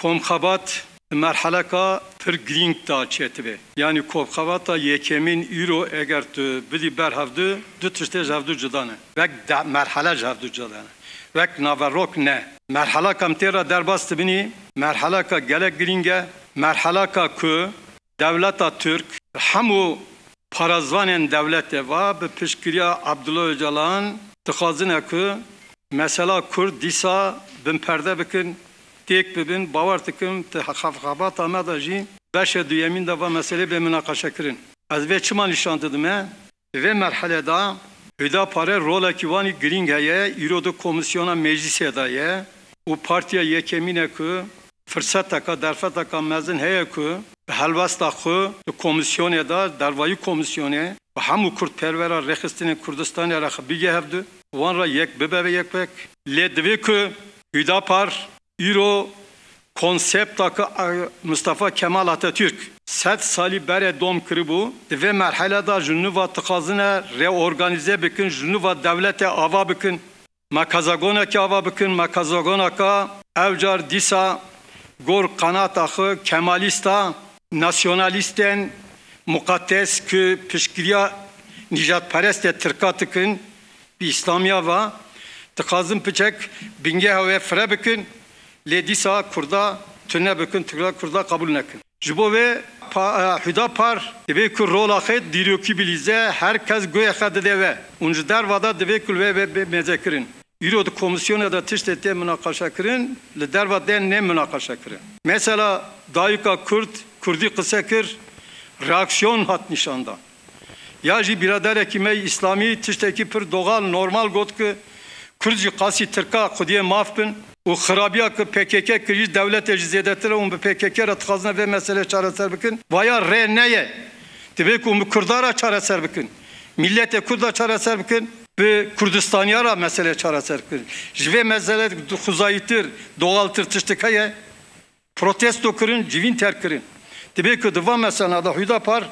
komxabat merhale ka pir green ta çetbe. Yani komxabata yekemin euro eğer tu bidi berhavdu du tişte javdu cudane. Vek merhale javdu cudane. Vek navarok ne? Merhale kam tera derbast bini. Merhale ka gelek greenge. Merhale ka ku devleta Türk hamu parazvanen devlete va be pişkiriya Abdullah Öcalan tıxazine ku mesela Kurd disa bin perde bikin tek bibin bavar tıkım xafxabat amadaji beşe düyemin de va mesele be münakaşa kirin. Az ve çıman nişantıdım ve merhaleda Hüdapare rola kivani gringeye irodu komisyona meclise daye o partiye yekemine ku fırsat taka derfet taka mezin heye ku helvasta ku komisyona da darvayı komisyona hamu Kürt pervera rexistine Kürdistan'a rakı bige hevdu vanra yek bebe ve yek pek ledve ku Hüdapar iro konsept taka Mustafa Kemal Atatürk set sali bere dom kribu ve merhalada Jnuva tıkazına reorganize bikin Jnuva devlete ava bikin makazagona ki ava bikin makazagona ka evcar disa gor kanat ahı kemalista nasyonalisten mukaddes ki pişkiriya nijat pereste tırkatıkın bir İslamiya va tıkazın piçek binge ve fre bikin ledisa kurda tüne bikin tıkla kurda kabul nekin jibo ve Hüdapar deve ku rola xet diroki bilize herkes goya xed deve unj dervada deve kul ve mezekirin Euro komisyona da tiştete münakaşa kirin le dervada ne münakaşa kirin mesela dayıka Kurdi kısekir reaksiyon hat nişanda yaji birader ekime İslami tişteki pir doğal normal got ki Kurdji qasi Türka xudiye maaf bin o xarabiya ki PKK kriz devlet ecziyedetir o PKK ratxazına ve mesele çareser bikin vaya re neye tibek o Kurdara çareser bikin millete Kurda çareser bikin ve Kürdistaniyara mesele çareser bikin jve mesele xuzayitir doğal tırtıştıkaya protesto kirin civin ter kirin tibek o diva mesela da Hüdapar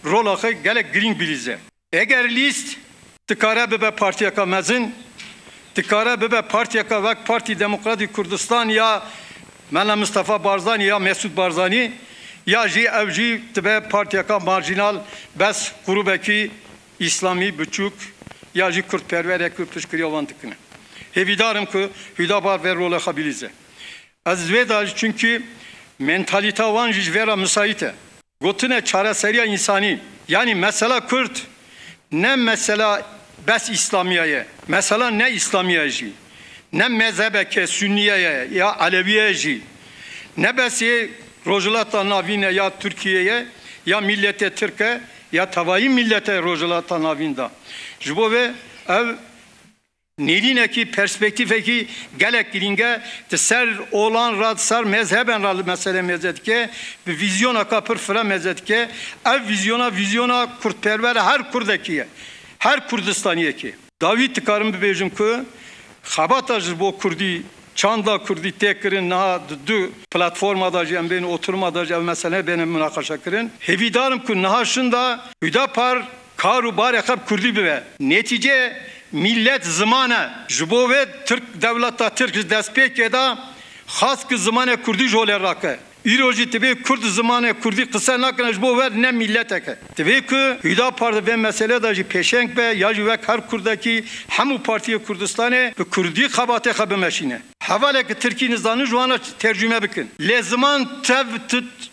rol axı gelek green bilize eğer list tıkara bebe partiye kamezin tıkara bebe partiye kavak Parti Demokratik Kürdistan ya Mela Mustafa Barzani ya Mesut Barzani ya ji evji tebe partiye ka marjinal bes grubeki İslami buçuk ya ji Kürt perver ekü pişkiriya vantıkını. Hevidarım ki Hüdapar ver rola habilize. Az veda çünkü mentalita van ji vera müsaite. Gotune çareseriya insani. Yani mesela Kürt ne mesela bes İslamiye'ye. Mesela ne İslamiye'ci, ne mezhebeke Sünniye'ye ya Aleviye'ci, ne besi Rojulata Navine ya Türkiye'ye ya millete Türkiye ya tavayı millete Rojulata Navinda. Jibo ve ev nelineki perspektifeki gelek giringe te ser olan rad ser mezheben rad mesele mezhetke bir vizyona kapır fıra mezhetke ev vizyona kurtperver her kurdekiye. Her Kurdistaniye ki. David tıkarım bir bejim ki xabatajır bu Kurdi çanda Kurdi tekirin na du platformada jem beni oturmada jem mesela benim münakaşa kirin. Hevidarım ki nahaşında Hüdapar karu bar yakab Kurdi bive. Netice millet zamana jibo ve Türk devleta Türk despek da xas ki zamane Kurdi joler rakı. İroji tabi Kürt zamanı Kurdi kısa nakınaj bu ver ne milleteke. Tabi ki Hüdapar ve mesele da peşenk be ya ve her Kurdaki hamu partiye Kurdistan'e ve Kurdi xabate xabe meşine. Havale ki Türkiye nizanı juana tercüme bikin. Le zaman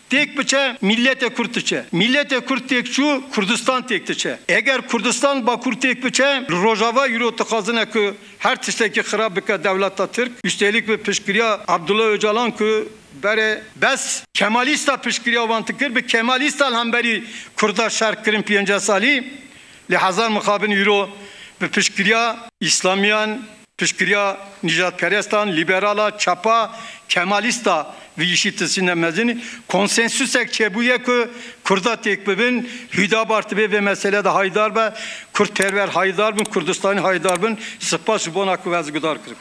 tek biçe millete Kürtçe. Millete Kürt tek şu Kurdistan tek tiçe. Eğer Kurdistan Bakur tek biçe Rojava euro tıkazına ki her tişteki xarab bike devletta Türk. Üstelik ve pişkiriya Abdullah Öcalan ki bere bes Kemalista pişkiriya vantıkır bir Kemalista hamberi Kurda şark kirin piyence sali li hazar mukabin euro bir pişkiriya İslamiyan pişkiriya Nijat Perestan liberala çapa Kemalista ve işitisine mezini konsensüsek çebuye ki Kurda tekbibin Hüdapar ve mesele de Haydar be Kürt perver Haydar bin Kurdistan Haydar bin sıpas bonak ve zgudar kırık.